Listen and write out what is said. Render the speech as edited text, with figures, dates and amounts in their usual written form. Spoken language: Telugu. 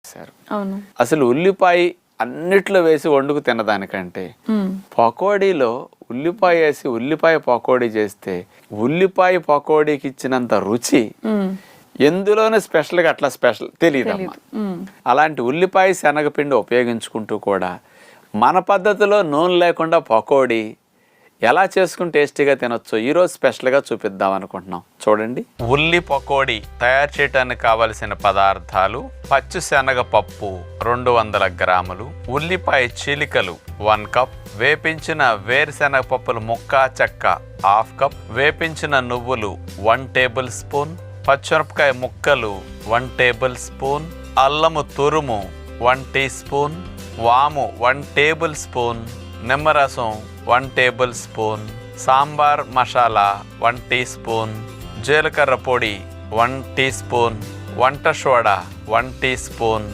చేశారు. అవును. అసలు ఉల్లిపాయ అన్నిట్లో వేసి వండుకు తినదానికంటే పకోడీలో ఉల్లిపాయ వేసి ఉల్లిపాయ పకోడీ చేస్తే ఉల్లిపాయ పకోడీకి ఇచ్చినంత రుచి ఎందులోనే స్పెషల్గా అట్లా స్పెషల్ తెలియదమ్మా. అలాంటి ఉల్లిపాయ శనగపిండి ఉపయోగించుకుంటూ కూడా మన పద్ధతిలో నూనె లేకుండా పకోడీ ఎలా చేసుకుని టేస్టీగా తినొచ్చు ఈరోజు స్పెషల్గా చూపిద్దాం అనుకుంటున్నాం. చూడండి. ఉల్లి పకోడీ తయారు చేయడానికి కావలసిన పదార్థాలు: పచ్చి శనగపప్పు 200 గ్రాములు, ఉల్లిపాయ చీలికలు 1 కప్, వేపించిన వేరుశెనగ పప్పులు ముక్కా చెక్క 1/2 కప్, వేపించిన నువ్వులు 1 టేబుల్ స్పూన్, పచ్చిమిరపకాయ ముక్కలు 1 టేబుల్ స్పూన్, అల్లము తురుము 1 టీ స్పూన్, వాము 1 టేబుల్ స్పూన్, నిమ్మరసం 1 tablespoon, sambar masala 1 teaspoon, జీలకర్ర పొడి 1 టీ స్పూన్, వంట సోడా 1 టీ స్పూన్,